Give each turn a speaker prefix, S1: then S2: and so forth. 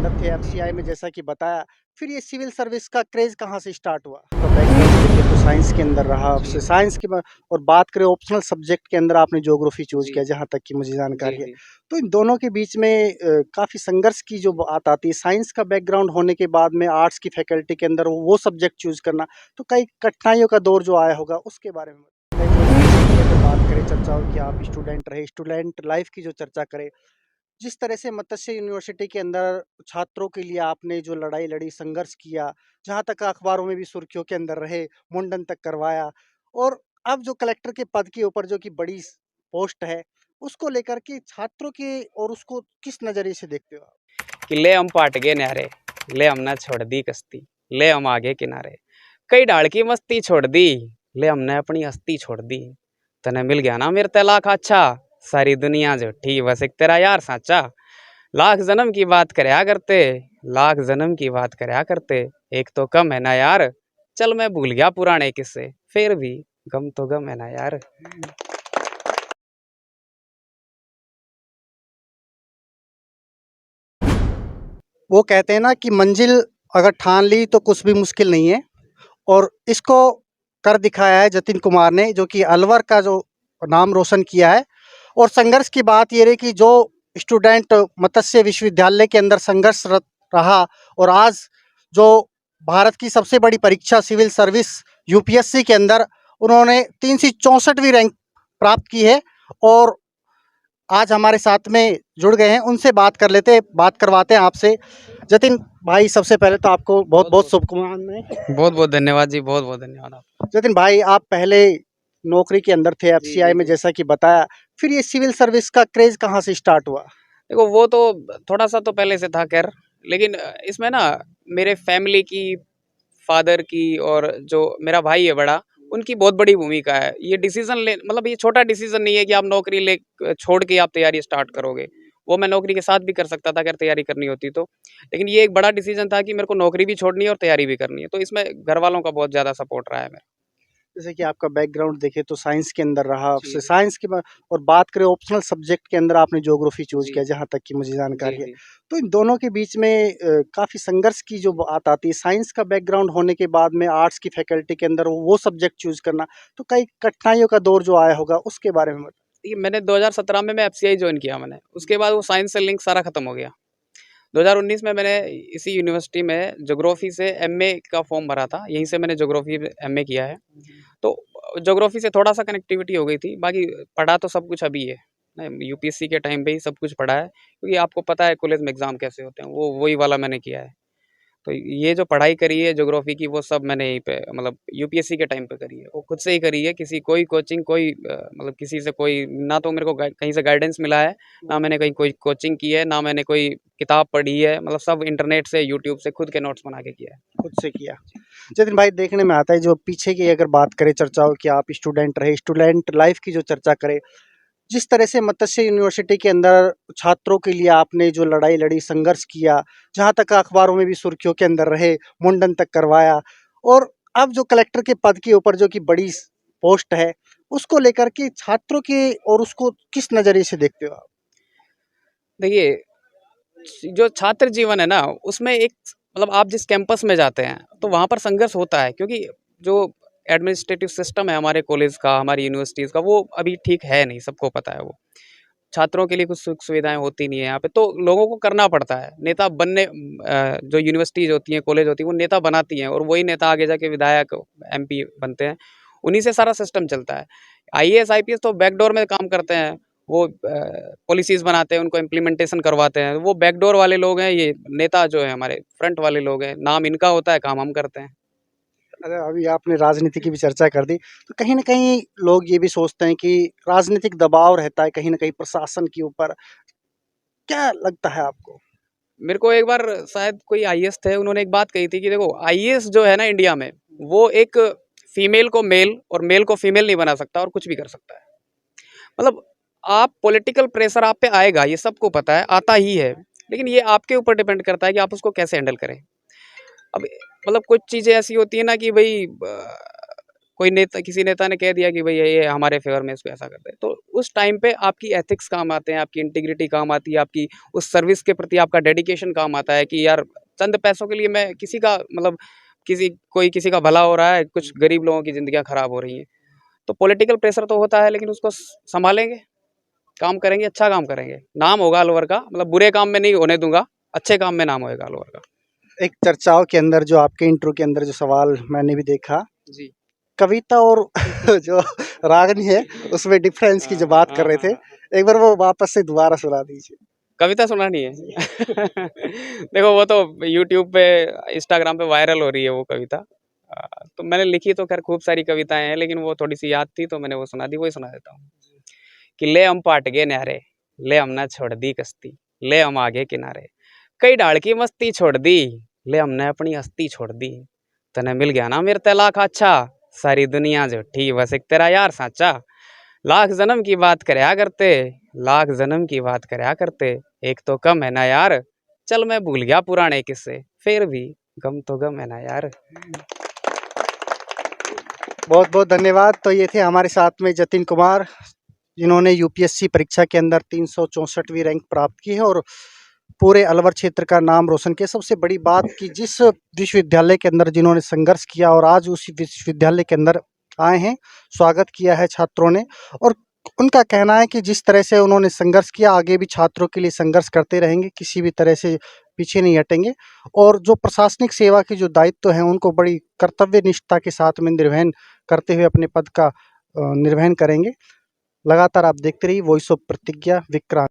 S1: अंदर थे एफसीआई में जैसा कि बताया, फिर ये सिविल सर्विस का क्रेज़ कहाँ से स्टार्ट हुआ? तो बैकग्राउंड देखिए तो साइंस के अंदर रहा,
S2: जी,
S1: फिर साइंस के बाद और बात करें ऑप्शनल सब्जेक्ट के अंदर आपने ज्योग्राफी चूज़
S2: जी,
S1: किया जहाँ तक कि मुझे
S2: जी,
S1: जानकारी है।
S2: जी।
S1: तो इन दोनों के बीच में काफ़ी संघर्ष की जो बात आती है, साइंस का बैकग्राउंड होने के बाद में आर्ट्स की फैकल्टी के अंदर वो सब्जेक्ट चूज़ करना, तो कई कठिनाइयों का दौर जो आया होगा उसके बारे में अगर बात करें चर्चाओं की आप स्टूडेंट रहे, स्टूडेंट लाइफ़ की जो चर्चा करें, जिस तरह से मत्स्य यूनिवर्सिटी के अंदर छात्रों के लिए आपने जो लड़ाई लड़ी, संघर्ष किया, जहाँ तक अखबारों में भी सुर्खियों के अंदर रहे, मुंडन तक करवाया और अब जो कलेक्टर के पद के ऊपर जो कि बड़ी पोस्ट है, उसको लेकर के छात्रों के और उसको किस नज़रिए से देखते हो आप?
S2: कि ले हम पाट गए न्यारे, ले हमने छोड़ दी कश्ती, ले हम आगे किनारे। कई डाल की मस्ती छोड़ दी, ले हमने अपनी हस्ती छोड़ दी। तने मिल गया ना मेरे तलाक अच्छा, सारी दुनिया झूठी बस एक तेरा यार साचा। लाख जन्म की बात करया करते, लाख जन्म की बात करया करते, एक तो कम है ना यार। चल मैं भूल गया पुराने किस्से, फिर भी गम तो गम है ना यार।
S1: वो कहते हैं ना कि मंजिल अगर ठान ली तो कुछ भी मुश्किल नहीं है और इसको कर दिखाया है जतिन कुमार ने जो कि अलवर का जो नाम रोशन किया है और संघर्ष की बात ये रही कि जो स्टूडेंट मत्स्य विश्वविद्यालय के अंदर संघर्षरत रहा और आज जो भारत की सबसे बड़ी परीक्षा सिविल सर्विस यूपीएससी के अंदर उन्होंने 364वीं रैंक प्राप्त की है और आज हमारे साथ में जुड़ गए हैं उनसे बात करवाते हैं आपसे जतिन भाई सबसे पहले तो आपको बहुत
S2: बहुत
S1: बहुत
S2: बहुत
S1: शुभकामनाएं।
S2: बहुत बहुत धन्यवाद जी, बहुत बहुत धन्यवाद आप।
S1: जतिन भाई आप पहले नौकरी के अंदर थे
S2: जी
S1: एफसीआई
S2: जी
S1: में
S2: जी।
S1: जैसा कि बताया, फिर ये सिविल सर्विस का क्रेज कहाँ से स्टार्ट हुआ?
S2: देखो वो तो थोड़ा सा तो पहले से था खैर, लेकिन इसमें ना मेरे फैमिली की, फादर की और जो मेरा भाई है बड़ा, उनकी बहुत बड़ी भूमिका है। ये डिसीजन ले मतलब ये छोटा डिसीजन नहीं है कि आप नौकरी ले छोड़ के आप तैयारी स्टार्ट करोगे। वो मैं नौकरी के साथ भी कर सकता था अगर तैयारी करनी होती तो। लेकिन ये एक बड़ा डिसीजन था कि मेरे को नौकरी भी छोड़नी है और तैयारी भी करनी है। तो इसमें घर वालों का बहुत ज़्यादा सपोर्ट रहा है मेरा।
S1: जैसे कि आपका बैकग्राउंड देखें तो साइंस के अंदर रहा,
S2: जी
S1: फिर
S2: जी
S1: साइंस के बाद और बात करें ऑप्शनल सब्जेक्ट के अंदर आपने ज्योग्राफी चूज़
S2: जी
S1: किया जहाँ तक कि मुझे
S2: जी
S1: जानकारी है।
S2: जी।
S1: तो इन दोनों के बीच में काफ़ी संघर्ष की जो बात आती है, साइंस का बैकग्राउंड होने के बाद में आर्ट्स की फैकल्टी के अंदर वो सब्जेक्ट चूज़ करना, तो कई कठिनाइयों का दौर जो आया होगा उसके बारे में बताइए?
S2: ये मैंने 2017 में मैं एफसीआई ज्वाइन किया मैंने। उसके बाद वो साइंस से लिंक सारा खत्म हो गया। 2019 में मैंने इसी यूनिवर्सिटी में ज्योग्राफी से एमए का फॉर्म भरा था। यहीं से मैंने ज्योग्राफी में एमए किया है। तो ज्योग्राफी से थोड़ा-सा कनेक्टिविटी हो गई थी। बाकी पढ़ा तो सब कुछ अभी है। यूपीएससी के टाइम पे ही सब कुछ पढ़ा है। क्योंकि आपको पता है कॉलेज में एग्ज़ाम कैसे होते हैं। वो वही वाला मैंने किया है। तो ये जो पढ़ाई करी है ज्योग्राफी की वो सब मैंने यहीं पे मतलब यूपीएससी के टाइम पे करी है। वो खुद से ही करी है, किसी कोई कोचिंग कोई मतलब किसी से कोई ना तो मेरे को कहीं से गाइडेंस मिला है, ना मैंने कहीं कोई कोचिंग की है, ना मैंने कोई किताब पढ़ी है। मतलब सब इंटरनेट से, यूट्यूब से खुद के नोट्स बना के किया है।
S1: खुद से किया। जतिन भाई देखने में आता है जो पीछे की अगर बात करें चर्चाओं की आप स्टूडेंट रहे, स्टूडेंट लाइफ की जो चर्चा करें, जिस तरह से मत्स्य यूनिवर्सिटी के अंदर छात्रों के लिए आपने जो लड़ाई लड़ी, संघर्ष किया, जहाँ तक अखबारों में भी सुर्खियों के अंदर रहे, मुंडन तक करवाया और अब जो कलेक्टर के पद के ऊपर जो कि बड़ी पोस्ट है, उसको लेकर के छात्रों के और उसको किस नज़रिए से देखते हो आप?
S2: देखिए, जो छात्र जीवन है ना, उसमें एक मतलब आप जिस कैंपस में जाते हैं, तो वहाँ पर संघर्ष होता है क्योंकि जो एडमिनिस्ट्रेटिव सिस्टम है हमारे कॉलेज का, हमारी यूनिवर्सिटीज़ का, वो अभी ठीक है नहीं, सबको पता है वो। छात्रों के लिए कुछ सुख सुविधाएँ होती नहीं है यहाँ पे, तो लोगों को करना पड़ता है। नेता बनने जो यूनिवर्सिटीज़ होती हैं, कॉलेज होती हैं, वो नेता बनाती हैं और वही नेता आगे जाके विधायक, एमपी बनते हैं। उन्हीं से सारा सिस्टम चलता है। आईएएस, आईपीएस तो बैकडोर में काम करते हैं। वो पॉलिसीज़ बनाते हैं, उनको इम्प्लीमेंटेशन करवाते हैं। वो बैकडोर वाले लोग हैं, ये नेता जो है हमारे फ्रंट वाले लोग हैं। नाम इनका होता है, काम हम करते हैं।
S1: अगर अभी आपने राजनीति की भी चर्चा कर दी, तो कहीं न कहीं लोग ये भी सोचते हैं कि राजनीतिक दबाव रहता है कहीं न कहीं प्रशासन के ऊपर। क्या लगता है आपको?
S2: मेरे को एक बार शायद कोई आईएएस थे, उन्होंने एक बात कही थी कि देखो आईएएस जो है ना इंडिया में, वो एक फीमेल को मेल और मेल को फीमेल नहीं बना सकता और कुछ भी कर सकता है। मतलब आप पॉलिटिकल प्रेशर आप पे आएगा, ये सबको पता है, आता ही है। लेकिन ये आपके ऊपर डिपेंड करता है कि आप उसको कैसे हैंडल करें। अब मतलब कुछ चीज़ें ऐसी होती है ना कि भाई कोई नेता, किसी नेता ने कह दिया कि भाई ये हमारे फेवर में इसको ऐसा करते हैं, तो उस टाइम पे आपकी एथिक्स काम आते हैं, आपकी इंटीग्रिटी काम आती है, आपकी उस सर्विस के प्रति आपका डेडिकेशन काम आता है कि यार चंद पैसों के लिए मैं किसी का मतलब किसी का भला हो रहा है, कुछ गरीब लोगों की ज़िंदगियाँ खराब हो रही हैं। तो पॉलिटिकल प्रेशर तो होता है, लेकिन उसको सँभालेंगे, काम करेंगे, अच्छा काम करेंगे। नाम होगा अलवर का, मतलब बुरे काम में नहीं होने दूँगा, अच्छे काम में नाम होएगा अलवर का।
S1: एक चर्चाओं के अंदर जो आपके इंट्रो के अंदर जो सवाल मैंने भी देखा,
S2: जी।
S1: कविता और जो रागनी है उसमें डिफरेंस की जो बात कर रहे थे, एक बार वो वापस से दोबारा सुना दीजिए।
S2: कविता सुनानी है? देखो वो तो यूट्यूब पे, इंस्टाग्राम पे वायरल हो रही है वो कविता। तो मैंने लिखी तो खैर खूब सारी कविताएँ हैं, लेकिन वो थोड़ी-सी याद थी तो मैंने वो सुना दी, वही सुना देता हूँ। कि ले हम पाट गए न्यारे, ले हमने छोड़ दी कश्ती, ले हम आगे किनारे। कई ढाल की मस्ती छोड़ दी, ले हमने अपनी हस्ती छोड़ दी। तने मिल गया ना मेरे ते लाख अच्छा, सारी दुनिया झूठी बस एक तेरा यार साचा। लाख जन्म की बात करया करते, लाख जन्म की बात करया करते, एक तो कम है ना यार। चल मैं भूल गया पुराने किस्से, फिर भी गम तो गम है ना यार।
S1: बहुत बहुत धन्यवाद। तो ये थे हमारे साथ में जतिन कुमार, जिन्होंने यूपीएससी परीक्षा के अंदर 364वीं रैंक प्राप्त की है और पूरे अलवर क्षेत्र का नाम रोशन किया। सबसे बड़ी बात कि जिस विश्वविद्यालय के अंदर जिन्होंने संघर्ष किया और आज उस विश्वविद्यालय के अंदर आए हैं, स्वागत किया है छात्रों ने, और उनका कहना है कि जिस तरह से उन्होंने संघर्ष किया, आगे भी छात्रों के लिए संघर्ष करते रहेंगे, किसी भी तरह से पीछे नहीं हटेंगे। और जो प्रशासनिक सेवा के जो दायित्व हैं, उनको बड़ी कर्तव्य निष्ठा के साथ में निर्वहन करते हुए अपने पद का निर्वहन करेंगे। लगातार आप देखते रहिए वॉइस ऑफ प्रतिज्ञा विक्रांत।